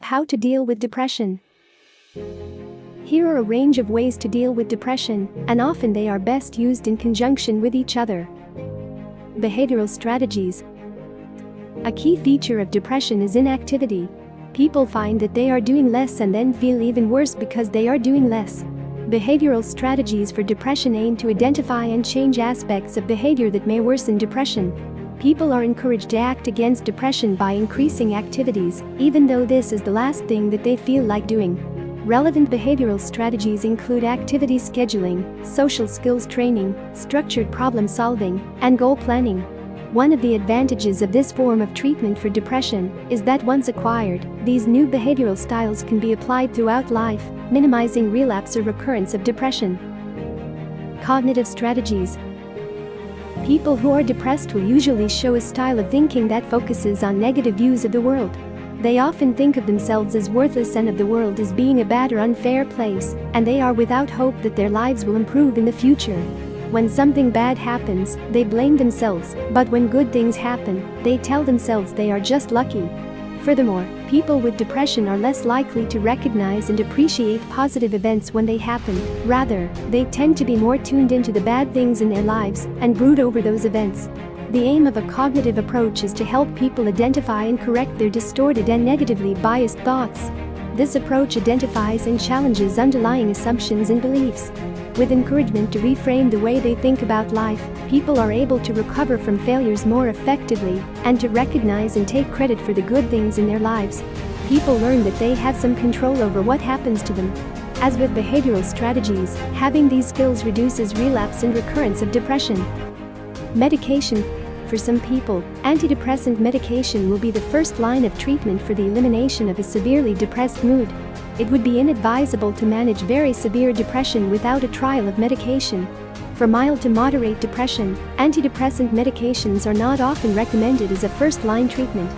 How to deal with depression. Here are a range of ways to deal with depression, and often they are best used in conjunction with each other. Behavioral strategies. A key feature of depression is inactivity. People find that they are doing less and then feel even worse because they are doing less. Behavioral strategies for depression aim to identify and change aspects of behavior that may worsen depression. People are encouraged to act against depression by increasing activities, even though this is the last thing that they feel like doing. Relevant behavioral strategies include activity scheduling, social skills training, structured problem solving, and goal planning. One of the advantages of this form of treatment for depression is that once acquired, these new behavioral styles can be applied throughout life, minimizing relapse or recurrence of depression. Cognitive strategies. People who are depressed will usually show a style of thinking that focuses on negative views of the world. They often think of themselves as worthless and of the world as being a bad or unfair place, and they are without hope that their lives will improve in the future. When something bad happens, they blame themselves, but when good things happen, they tell themselves they are just lucky. Furthermore, people with depression are less likely to recognize and appreciate positive events when they happen. Rather, they tend to be more tuned into the bad things in their lives and brood over those events. The aim of a cognitive approach is to help people identify and correct their distorted and negatively biased thoughts. This approach identifies and challenges underlying assumptions and beliefs. With encouragement to reframe the way they think about life, people are able to recover from failures more effectively and to recognize and take credit for the good things in their lives. People learn that they have some control over what happens to them. As with behavioral strategies, having these skills reduces relapse and recurrence of depression. Medication. For some people, antidepressant medication will be the first line of treatment for the elimination of a severely depressed mood. It would be inadvisable to manage very severe depression without a trial of medication. For mild to moderate depression, antidepressant medications are not often recommended as a first-line treatment.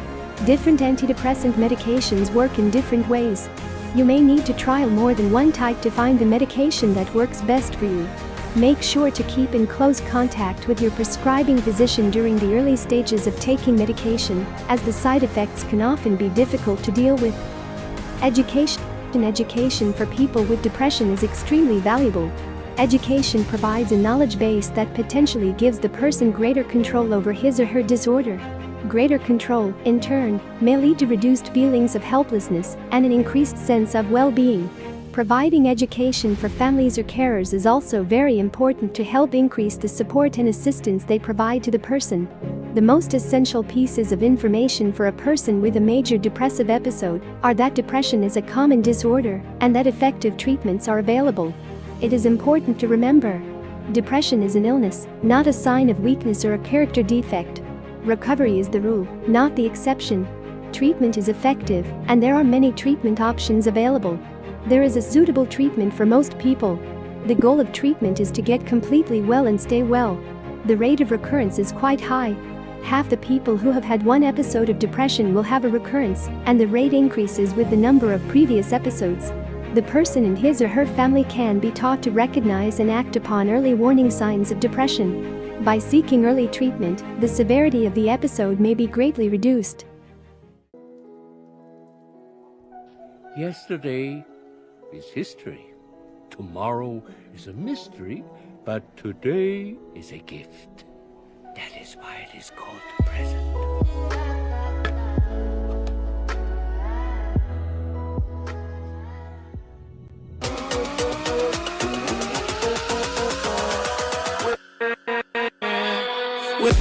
Different antidepressant medications work in different ways. You may need to trial more than one type to find the medication that works best for you. Make sure to keep in close contact with your prescribing physician during the early stages of taking medication, as the side effects can often be difficult to deal with. Education for people with depression is extremely valuable. Education provides a knowledge base that potentially gives the person greater control over his or her disorder. Greater control, in turn, may lead to reduced feelings of helplessness and an increased sense of well-being. Providing education for families or carers is also very important to help increase the support and assistance they provide to the person. The most essential pieces of information for a person with a major depressive episode are that depression is a common disorder and that effective treatments are available. It is important to remember, depression is an illness, not a sign of weakness or a character defect. Recovery is the rule, not the exception. Treatment is effective, and there are many treatment options available. There is a suitable treatment for most people. The goal of treatment is to get completely well and stay well. The rate of recurrence is quite high. Half the people who have had one episode of depression will have a recurrence, and the rate increases with the number of previous episodes. The person and his or her family can be taught to recognize and act upon early warning signs of depression. By seeking early treatment, the severity of the episode may be greatly reduced. Yesterday is history. Tomorrow is a mystery, but today is a gift. That is why it is called the present. With